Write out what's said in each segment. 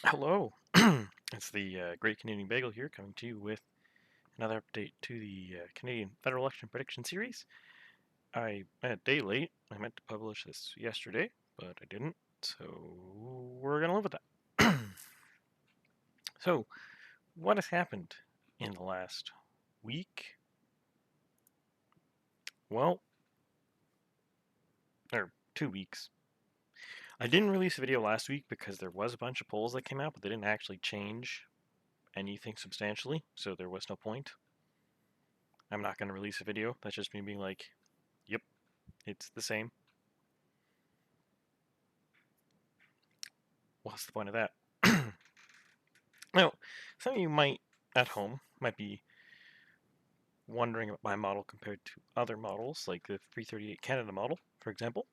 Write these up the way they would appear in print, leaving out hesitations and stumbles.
Hello, it's the Great Canadian Bagel here, coming to you with another update to the Canadian federal election prediction series. I'm a day late. I meant to publish this yesterday, but I didn't, so we're gonna live with that. So, what has happened in the last week? Well, or 2 weeks. I didn't release a video last week because there was a bunch of polls that came out, but they didn't actually change anything substantially, so there was no point. I'm not going to release a video. That's just me being like, yep, it's the same. What's the point of that? Now, some of you at home, might be wondering about my model compared to other models, like the 338 Canada model, for example,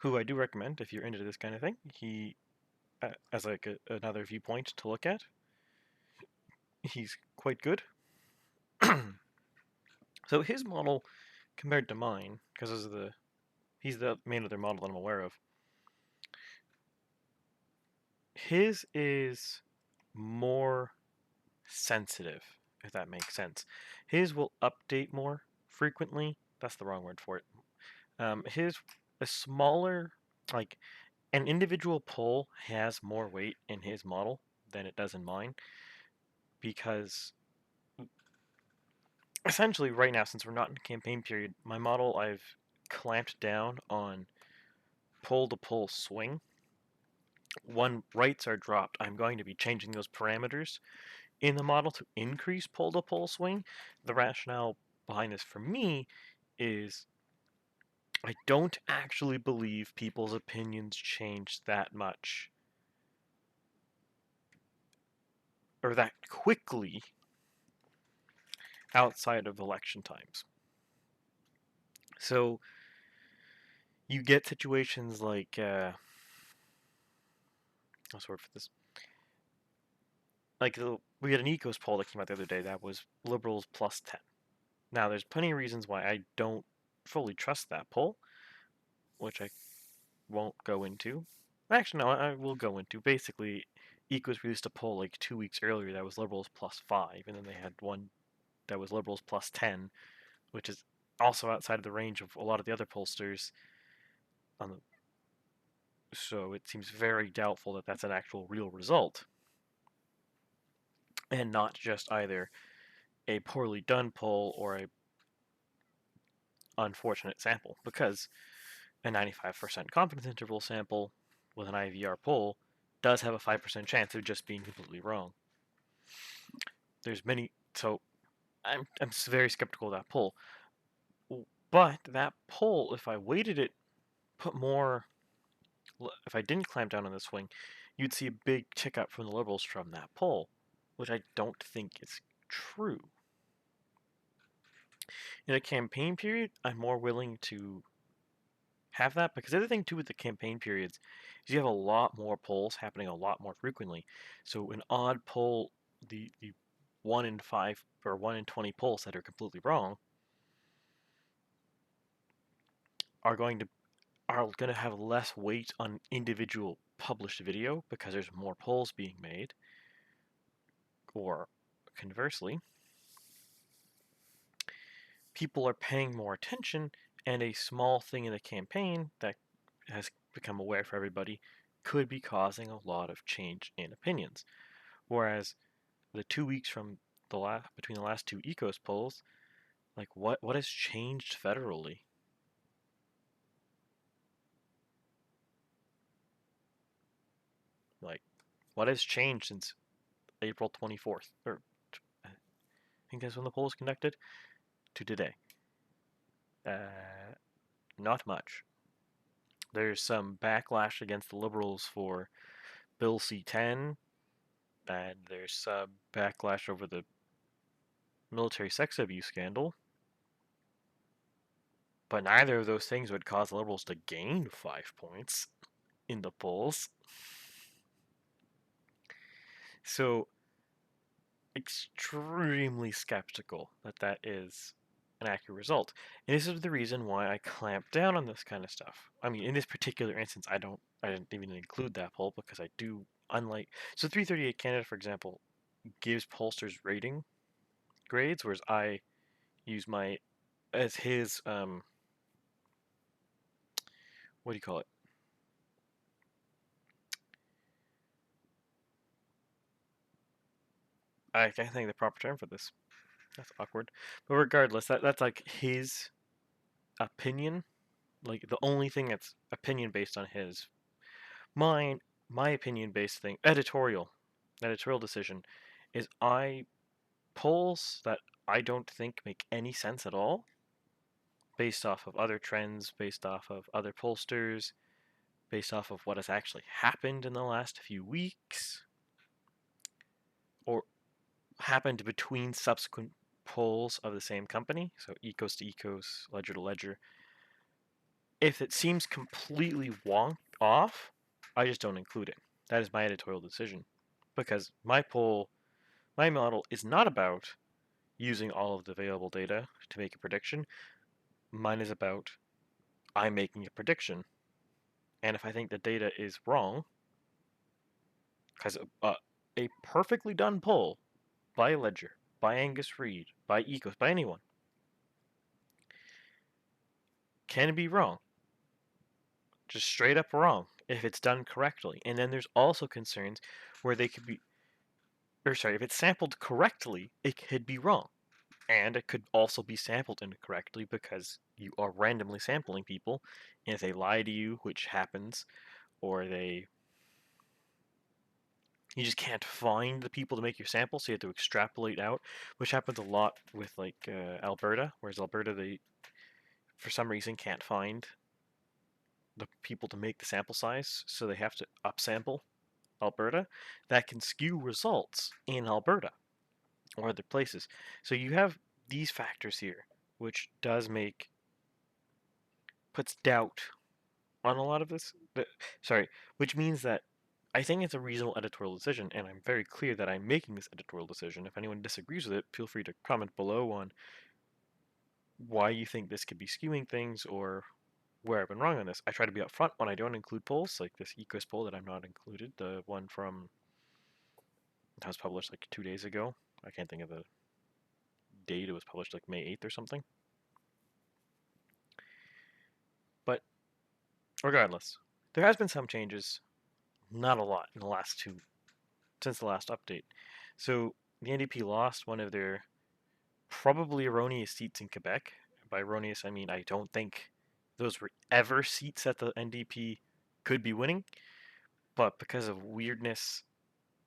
who I do recommend if you're into this kind of thing. He, as like another viewpoint to look at, he's quite good. So his model compared to mine, because he's the main other model that I'm aware of. His is more sensitive, if that makes sense. His will update more frequently. That's the wrong word for it. His a smaller, like an individual poll has more weight in his model than it does in mine, because essentially right now, since we're not in campaign period, my model I've clamped down on poll to poll swing. When rights are dropped, I'm going to be changing those parameters in the model to increase poll to poll swing. The rationale behind this for me is I don't actually believe people's opinions change that much or that quickly outside of election times. So you get situations like I'll sort for this. Like we had an Ecos poll that came out the other day that was Liberals plus 10. Now there's plenty of reasons why I don't fully trust that poll, which I won't go into. Actually, no, I will go into. Basically, Ecos released a poll like 2 weeks earlier that was Liberals plus 5, and then they had one that was Liberals plus 10, which is also outside of the range of a lot of the other pollsters. On the, so it seems very doubtful that that's an actual real result, and not just either a poorly done poll or a unfortunate sample, because a 95% confidence interval sample with an IVR poll does have a 5% chance of just being completely wrong. There's many, so I'm very skeptical of that poll. But that poll, if I weighted it, put more, if I didn't clamp down on the swing, you'd see a big tick up from the Liberals from that poll, which I don't think is true. In a campaign period, I'm more willing to have that, because the other thing too with the campaign periods is you have a lot more polls happening a lot more frequently. So an odd poll, the 1 in 5 or 1 in 20 polls that are completely wrong are going to have less weight on individual published video because there's more polls being made. Or conversely, people are paying more attention, and a small thing in the campaign that has become aware for everybody could be causing a lot of change in opinions. Whereas the 2 weeks from between the last two Ecos polls, like what has changed federally? Like, what has changed since April 24th, or I think that's when the poll was conducted, to today? Not much. There's some backlash against the Liberals for Bill C-10, and there's some backlash over the military sex abuse scandal. But neither of those things would cause the Liberals to gain 5 points in the polls. So, extremely skeptical that that is an accurate result. And this is the reason why I clamp down on this kind of stuff. I mean, in this particular instance, I didn't even include that poll because I do unlike, so 338 Canada, for example, gives pollsters rating grades, whereas I use my as his what do you call it? I can't think of the proper term for this. That's awkward. But regardless, that's like his opinion. Like the only thing that's opinion based on his. Mine, my opinion based thing, editorial decision, is I polls that I don't think make any sense at all, based off of other trends, based off of other pollsters, based off of what has actually happened in the last few weeks, or happened between subsequent polls of the same company, so ecos to ecos, ledger to ledger. If it seems completely wonk off, I just don't include it. That is my editorial decision. Because my model is not about using all of the available data to make a prediction. Mine is about I'm making a prediction. And if I think the data is wrong, because a perfectly done poll by Ledger, by Angus Reid, by Ecos, by anyone, can be wrong. Just straight up wrong if it's done correctly. And then there's also concerns where they could be, or sorry, if it's sampled correctly, it could be wrong. And it could also be sampled incorrectly because you are randomly sampling people, and if they lie to you, which happens, or you just can't find the people to make your sample, so you have to extrapolate out, which happens a lot with like Alberta, whereas Alberta they for some reason can't find the people to make the sample size, so they have to upsample Alberta. That can skew results in Alberta or other places. So you have these factors here, which does puts doubt on a lot of this. Sorry, which means that I think it's a reasonable editorial decision, and I'm very clear that I'm making this editorial decision. If anyone disagrees with it, feel free to comment below on why you think this could be skewing things or where I've been wrong on this. I try to be upfront when I don't include polls, like this Ecos poll that I'm not included, the one from that was published like 2 days ago. I can't think of the date. It was published like May 8th or something. But regardless, there has been some changes, not a lot in the last since the last update. So the NDP lost one of their probably erroneous seats in Quebec. By erroneous, I mean I don't think those were ever seats that the NDP could be winning, but because of weirdness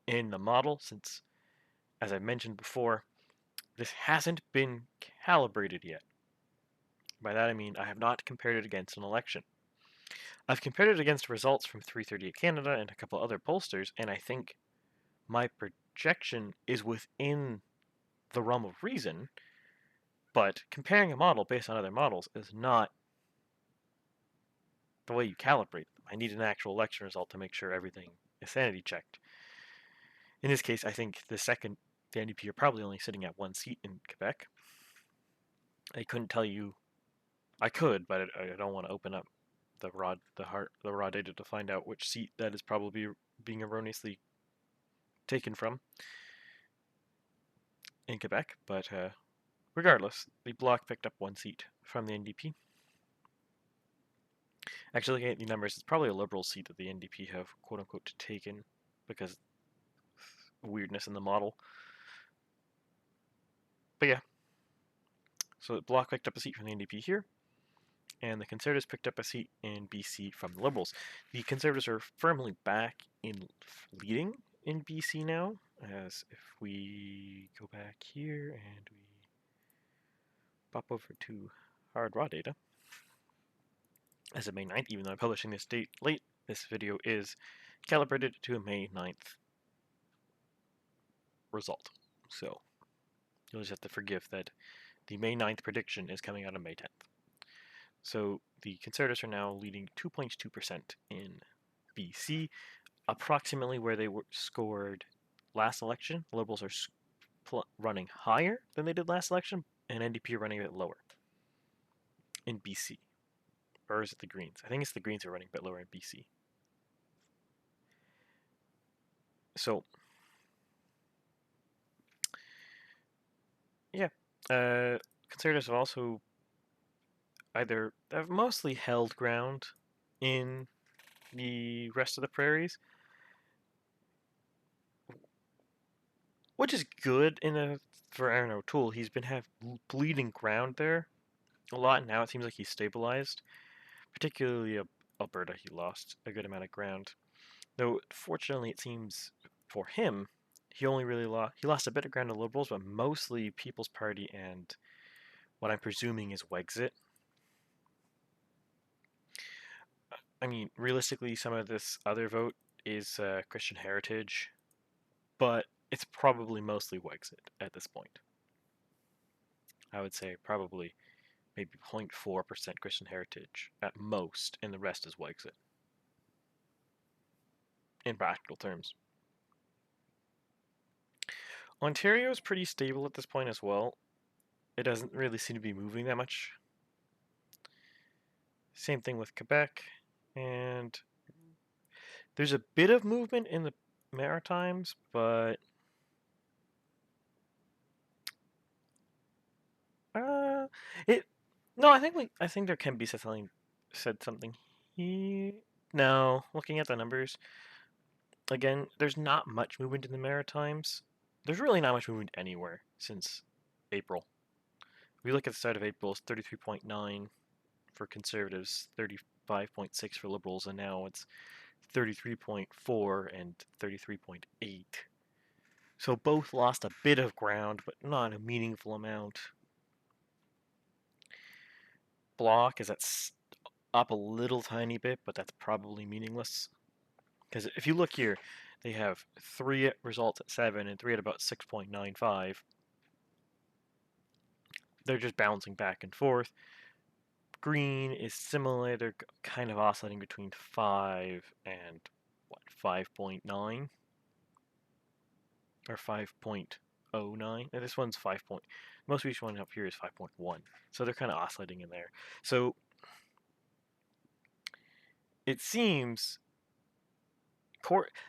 in the model, since, as I mentioned before, this hasn't been calibrated yet. By that I mean I have not compared it against an election. I've compared it against results from 338 Canada and a couple other pollsters, and I think my projection is within the realm of reason, but comparing a model based on other models is not the way you calibrate them. I need an actual election result to make sure everything is sanity checked. In this case, I think the NDP are probably only sitting at one seat in Quebec. I couldn't tell you. I could, but I don't want to open up the raw data to find out which seat that is probably being erroneously taken from in Quebec. But regardless, the Bloc picked up one seat from the NDP. Actually, looking at the numbers, it's probably a Liberal seat that the NDP have quote unquote taken because weirdness in the model. But yeah, so the Bloc picked up a seat from the NDP here, and the Conservatives picked up a seat in BC from the Liberals. The Conservatives are firmly back in leading in BC now, as if we go back here and we pop over to hard raw data, as of May 9th, even though I'm publishing this date late, this video is calibrated to a May 9th result. So you'll just have to forgive that the May 9th prediction is coming out on May 10th. So the Conservatives are now leading 2.2% in BC, approximately where they were scored last election. The Liberals are running higher than they did last election, and NDP are running a bit lower in BC. Or is it the Greens? I think it's the Greens are running a bit lower in BC. So, yeah, conservatives have also either have mostly held ground in the rest of the prairies, which is good for Aaron O'Toole. He's been bleeding ground there a lot. Now it seems like he's stabilized. Particularly Alberta, he lost a good amount of ground. Though fortunately, it seems for him, he lost a bit of ground to Liberals, but mostly People's Party and what I'm presuming is Wexit. I mean, realistically, some of this other vote is Christian Heritage, but it's probably mostly Wexit at this point. I would say probably maybe 0.4% Christian Heritage at most, and the rest is Wexit in practical terms. Ontario is pretty stable at this point as well. It doesn't really seem to be moving that much. Same thing with Quebec, and there's a bit of movement in the Maritimes, but uh, it. No, I think there can be said something here. No, looking at the numbers again, there's not much movement in the Maritimes. There's really not much movement anywhere since April. If we look at the start of April, it's 33.9 for Conservatives, 35.6 for Liberals, and now it's 33.4 and 33.8. So both lost a bit of ground, but not a meaningful amount. Bloc is up a little tiny bit, but that's probably meaningless. Because if you look here, they have 3 results at 7 and 3 at about 6.95. They're just bouncing back and forth. Green is similar. They're kind of oscillating between 5 and 5.9 or 5.09. And this one's 5. Most recent one up here is 5.1. So they're kind of oscillating in there. So it seems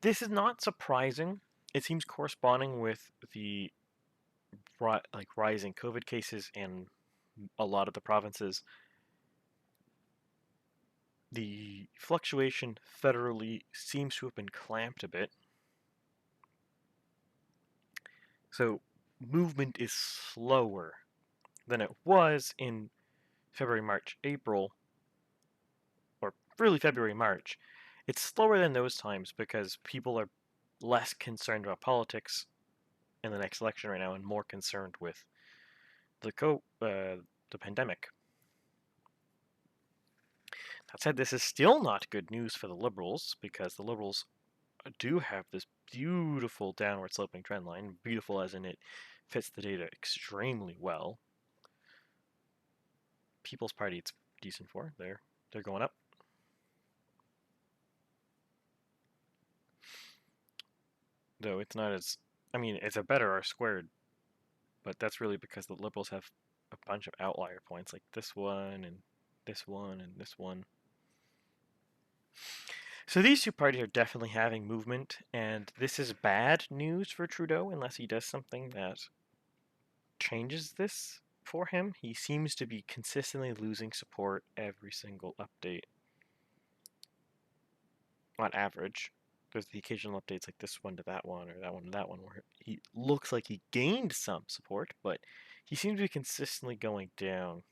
this is not surprising. It seems corresponding with the rising COVID cases in a lot of the provinces. The fluctuation federally seems to have been clamped a bit. So movement is slower than it was in February, March, April, or really February, March. It's slower than those times because people are less concerned about politics in the next election right now and more concerned with the pandemic. That said, this is still not good news for the Liberals because the Liberals do have this beautiful downward sloping trend line. Beautiful as in it fits the data extremely well. People's Party, it's decent for. They're going up. Though it's not as, I mean, it's a better R squared, but that's really because the Liberals have a bunch of outlier points like this one and this one and this one. So these two parties are definitely having movement, and this is bad news for Trudeau unless he does something that changes this for him. He seems to be consistently losing support every single update on average. There's the occasional updates like this one to that one or that one to that one where he looks like he gained some support, but he seems to be consistently going down.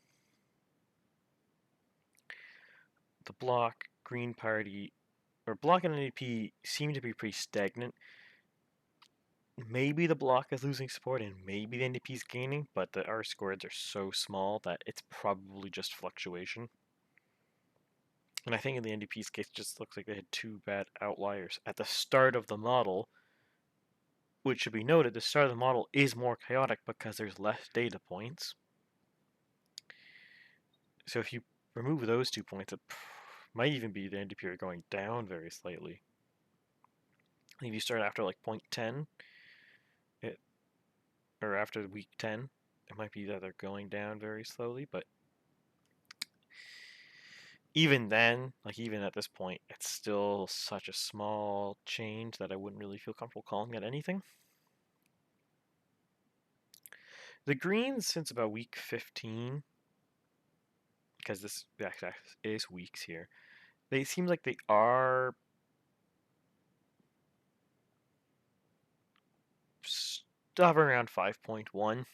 The Bloc, Green Party, or Bloc and NDP seem to be pretty stagnant. Maybe the Bloc is losing support and maybe the NDP is gaining, but the R squareds are so small that it's probably just fluctuation. And I think in the NDP's case, it just looks like they had 2 bad outliers at the start of the model, which should be noted, the start of the model is more chaotic because there's less data points. So if you remove those 2 points, it might even be the NDP are going down very slightly. If you start after like 0.10, or after week 10, it might be that they're going down very slowly, but even then, like even at this point, it's still such a small change that I wouldn't really feel comfortable calling it anything. The greens since about week 15, because this is weeks here, they seem like they are hovering around 5.1.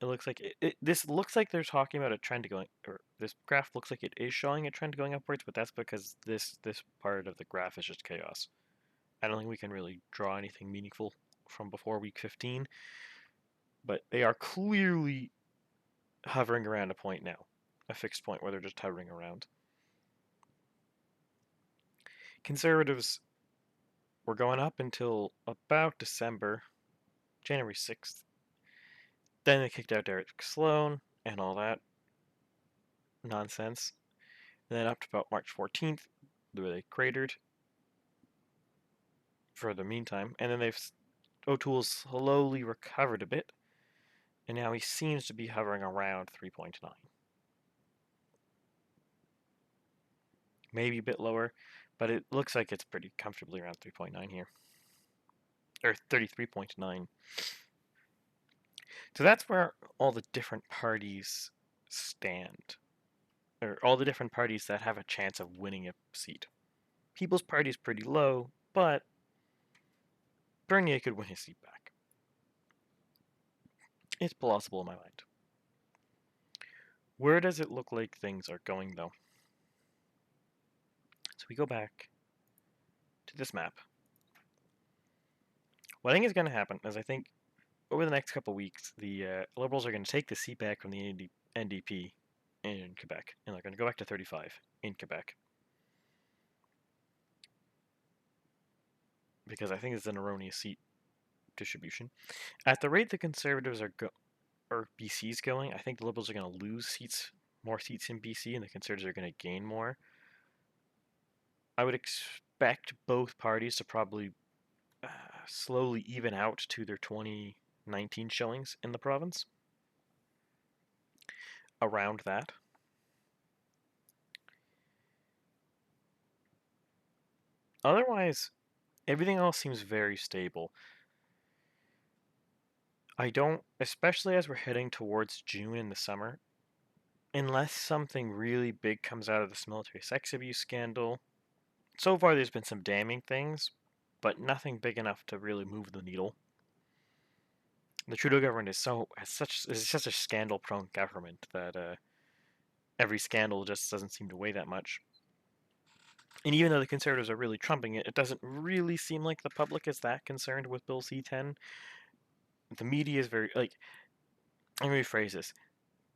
It looks like this looks like they're talking about a trend going, or this graph looks like it is showing a trend going upwards, but that's because this part of the graph is just chaos. I don't think we can really draw anything meaningful from before week 15, but they are clearly hovering around a point now, a fixed point where they're just hovering around. Conservatives were going up until about December, January 6th. Then they kicked out Derek Sloan and all that nonsense. And then up to about March 14th, where they cratered for the meantime. And then O'Toole slowly recovered a bit, and now he seems to be hovering around 3.9. Maybe a bit lower, but it looks like it's pretty comfortably around 3.9 here. Or 33.9. So that's where all the different parties stand. Or all the different parties that have a chance of winning a seat. People's Party is pretty low, but Bernier could win his seat back. It's plausible in my mind. Where does it look like things are going, though? So we go back to this map. What I think is going to happen is I think over the next couple weeks, the Liberals are going to take the seat back from the NDP in Quebec, and they're going to go back to 35 in Quebec. Because I think it's an erroneous seat distribution. At the rate the Conservatives or BC's going, I think the Liberals are going to lose more seats in BC, and the Conservatives are going to gain more. I would expect both parties to probably slowly even out to their 2019 showings in the province. Around that. Otherwise, everything else seems very stable. I don't, especially as we're heading towards June in the summer, unless something really big comes out of this military sex abuse scandal. So far, there's been some damning things, but nothing big enough to really move the needle. The Trudeau government is such a scandal-prone government that every scandal just doesn't seem to weigh that much. And even though the Conservatives are really trumping it, it doesn't really seem like the public is that concerned with Bill C-10. The media is very, like, let me rephrase this.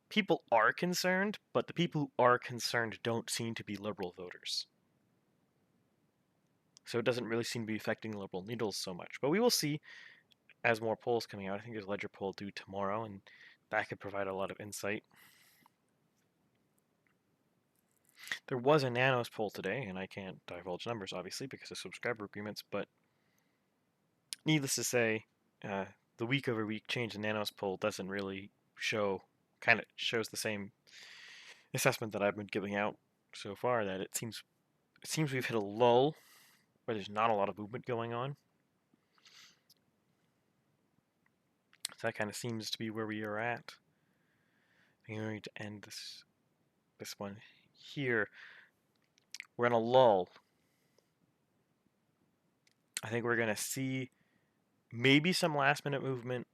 People are concerned, but the people who are concerned don't seem to be Liberal voters. So it doesn't really seem to be affecting Liberal needles so much. But we will see as more polls coming out. I think there's a Ledger poll due tomorrow, and that could provide a lot of insight. There was a Nanos poll today, and I can't divulge numbers, obviously, because of subscriber agreements, but needless to say, the week-over-week change in Nanos poll doesn't really kind of shows the same assessment that I've been giving out so far, that it seems we've hit a lull where there's not a lot of movement going on. So that kind of seems to be where we are at. I'm going to end this one here. We're in a lull. I think we're going to see maybe some last minute movement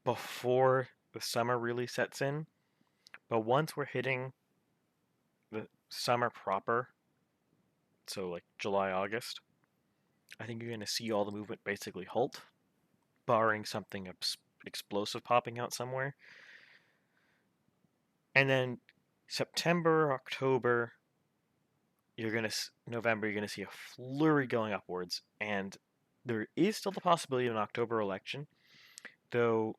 before the summer really sets in. But once we're hitting the summer proper, so like July, August, I think you're going to see all the movement basically halt, barring something explosive popping out somewhere. And then September, October, November, you're going to see a flurry going upwards. And there is still the possibility of an October election, though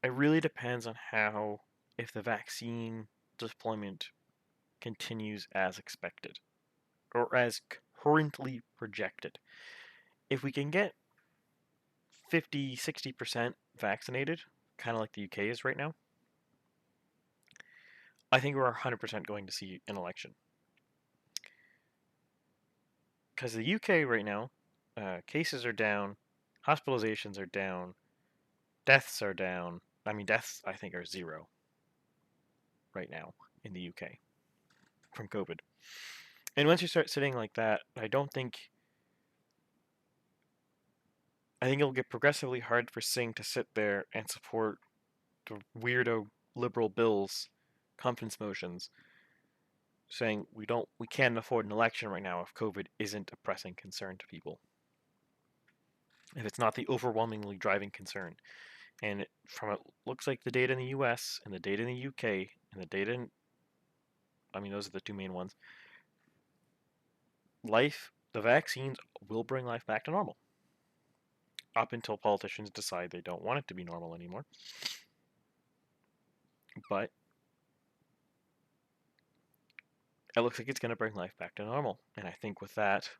it really depends on if the vaccine deployment continues as expected or as currently projected. If we can get 50-60% vaccinated, kind of like the UK is right now, I think we're 100% going to see an election. Because the UK right now, cases are down, hospitalizations are down, deaths are down. I mean, deaths I think are 0 right now in the UK from COVID. And once you start sitting like that, I think it'll get progressively hard for Singh to sit there and support the weirdo liberal bills, confidence motions, saying we can't afford an election right now if COVID isn't a pressing concern to people. If it's not the overwhelmingly driving concern. And from it looks like the data in the US and the data in the UK and the data in, I mean, those are the two main ones. The vaccines will bring life back to normal. Up until politicians decide they don't want it to be normal anymore. But it looks like it's going to bring life back to normal. And I think with that,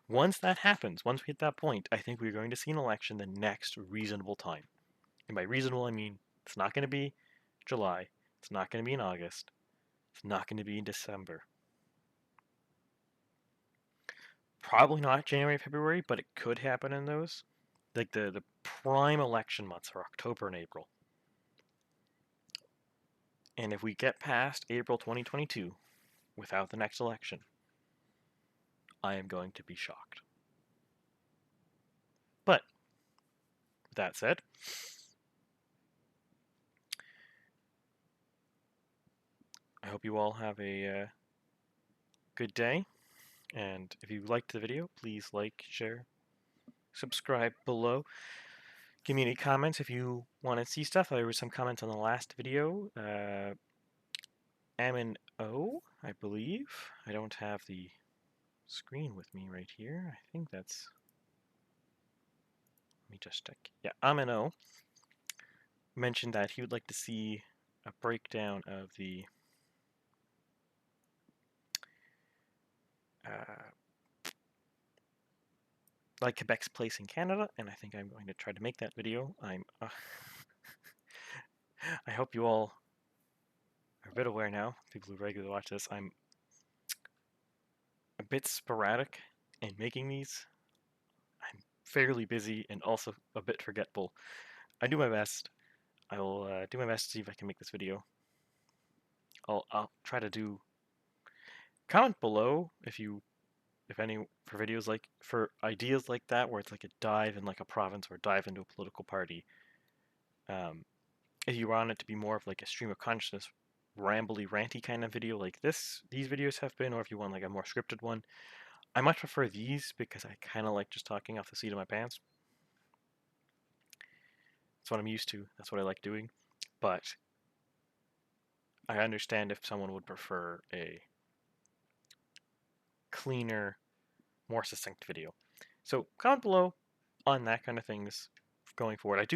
once that happens, once we hit that point, I think we're going to see an election the next reasonable time. And by reasonable, I mean it's not going to be July. It's not going to be in August. It's not going to be in December. Probably not January, February, but it could happen in those. Like the prime election months are October and April. And if we get past April 2022 without the next election, I am going to be shocked. But with that said, I hope you all have a good day. And if you liked the video, please like, share, subscribe below. Give me any comments if you want to see stuff. There were some comments on the last video. M&O, I believe. I don't have the screen with me right here. I think that's... Let me just check. Yeah, M&O mentioned that he would like to see a breakdown of the like Quebec's place in Canada, and I think I'm going to try to make that video. I hope you all are a bit aware now, people who regularly watch this. I'm a bit sporadic in making these. I'm fairly busy and also a bit forgetful. I do my best. I will do my best to see if I can make this video. I'll try to do. Comment below if any for videos for ideas like that where it's like a dive in like a province or dive into a political party. If you want it to be more of like a stream of consciousness, rambly, ranty kind of video like these videos have been, or if you want like a more scripted one, I much prefer these because I kind of like just talking off the seat of my pants. That's what I'm used to. That's what I like doing. But I understand if someone would prefer a cleaner, more succinct video. So comment below on that kind of things going forward.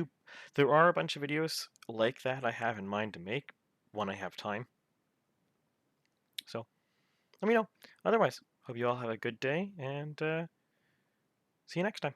There are a bunch of videos like that I have in mind to make when I have time. So let me know. Otherwise, hope you all have a good day and see you next time.